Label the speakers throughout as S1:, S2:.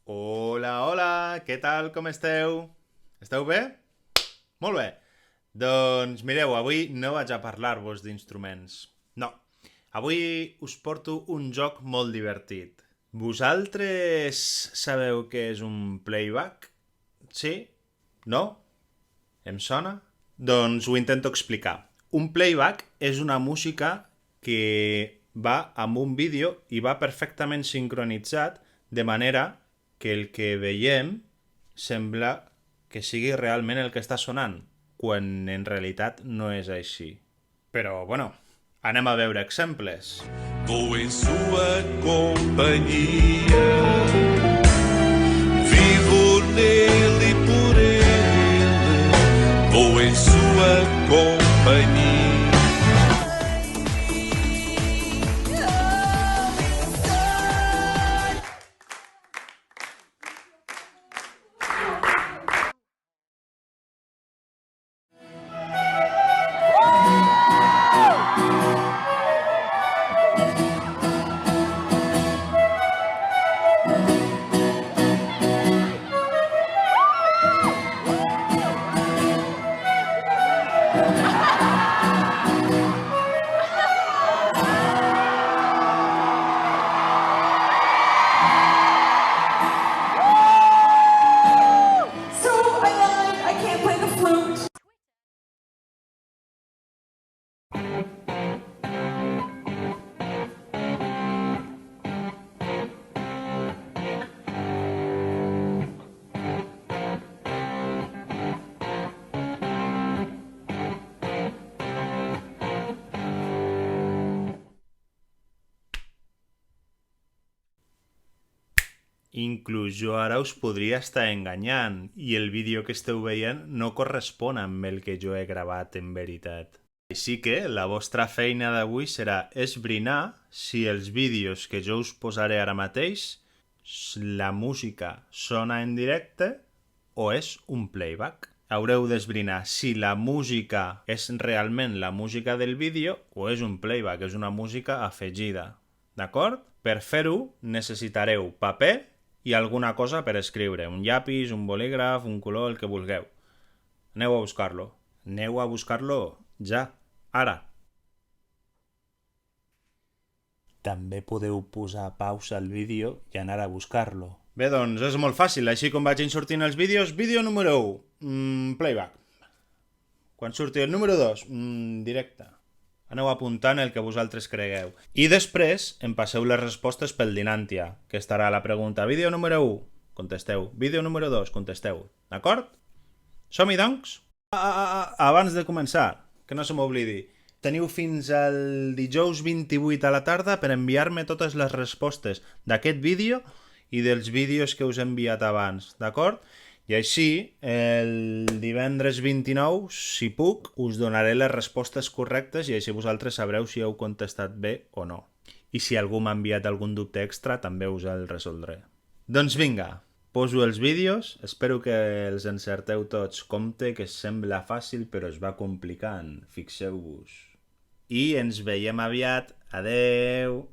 S1: Hola, hola, què tal, com esteu? Esteu bé? Molt bé. Doncs mireu, avui no vaig a parlar-vos d'instruments. No, avui us porto un joc molt divertit. Vosaltres sabeu què és un playback? Sí? No? Em sona? Doncs ho intento explicar. Un playback és una música que va amb un vídeo i va perfectament sincronitzat de manera que el que veiem sembla que sigui realment el que està sonant, quan en realitat no és així. Però, bueno, anem a veure exemples.
S2: Vou em sua companhia, vivo nele e por ele. Vou em sua companhia.
S3: So I lied, I can't play the flute.
S1: Inclús jo ara us podria estar enganyant i el vídeo que esteu veient no correspon amb el que jo he gravat en veritat. Així que la vostra feina d'avui serà esbrinar si els vídeos que jo us posaré ara mateix, la música sona en directe o és un playback. Haureu d'esbrinar si la música és realment la música del vídeo o és un playback, és una música afegida. D'acord? Per fer-ho necessitareu paper i alguna cosa per escriure, un llapis, un bolígraf, un color, el que vulgueu. Aneu a buscar-lo. Aneu a buscar-lo ja, ara. També podeu posar pausa al vídeo i anar a buscar-lo. Bé, doncs és molt fàcil, així com vagin sortint els vídeos. Vídeo número 1, playback. Quan surti el número 2, directe. Aneu apuntant el que vosaltres cregueu. I després em passeu les respostes pel Dinantia, que estarà a la pregunta vídeo número 1, contesteu. Vídeo número 2, contesteu. D'acord? Som-hi, doncs? Abans de començar, que no se m'oblidi, teniu fins al dijous 28 a la tarda per enviar-me totes les respostes d'aquest vídeo i dels vídeos que us he enviat abans, d'acord? I així, el divendres 29, si puc, us donaré les respostes correctes i així vosaltres sabreu si heu contestat bé o no. I si algú m'ha enviat algun dubte extra, també us el resoldré. Doncs vinga, poso els vídeos, espero que els encerteu tots. Compte que sembla fàcil però es va complicant, fixeu-vos. I ens veiem aviat. Adeu!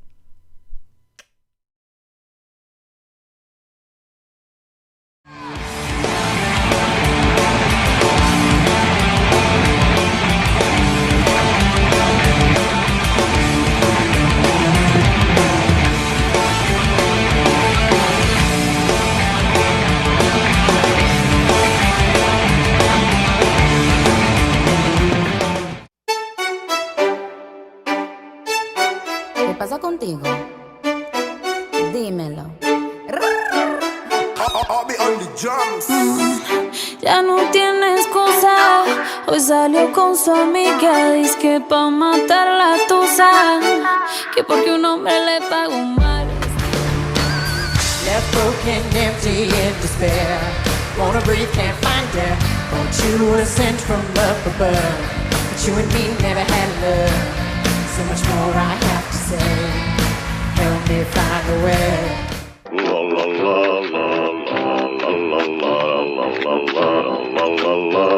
S4: ¿Qué pasa contigo? Dímelo.
S2: I'll be on the drums.
S5: Ya no tiene excusa. Hoy salió con su amiga. Dice que pa' matar la tusa. Que porque un hombre le pagó mal.
S3: Left broken, empty, in despair. Wanna breathe, can't find air. Thought you were sent from up above, but you and me never had love. So much more I have to say. Help me find a way.
S2: La la la la la la la la la la la la.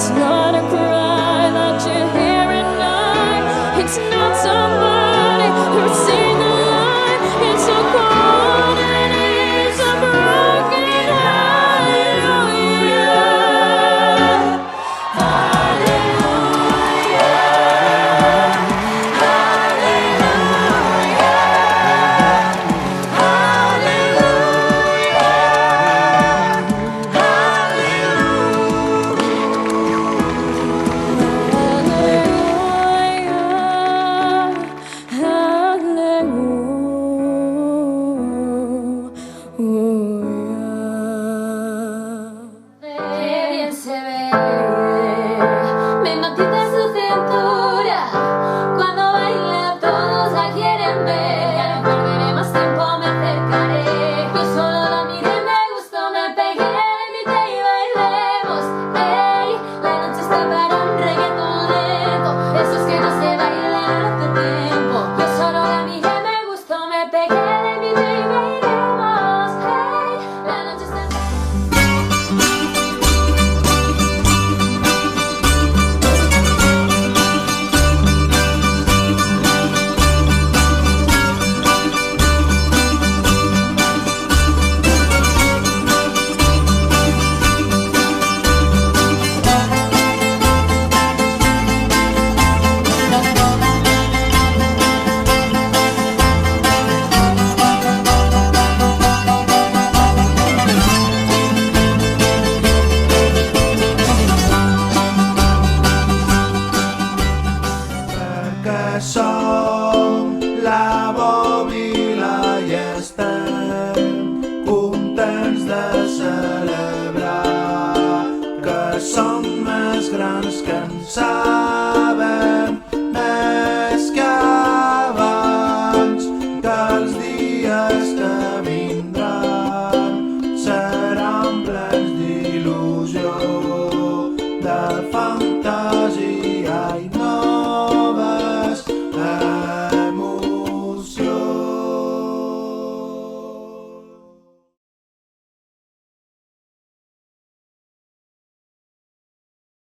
S5: It's not a cry that you hear at night. It's not somebody who's seen the light. It's a cold and it's a broken hallelujah. Qué bien se ve, me hipnotiza su cintura. Cuando baila todos la quieren ver. Ya no perderé más tiempo, me acercaré. Yo solo la miré, me gustó, me pegué, la invité y bailemos. Ey, la noche está para un reggaetón lento, esos que no se bailan hace tiempo. Yo solo la miré, me gustó, me pegué, la invité y bailemos. Ey, la noche está...
S1: Que som la bòbila i estem contents de celebrar que som més grans que en sabem més que abans, que els dies que vindran seran plens d'il·lusió, de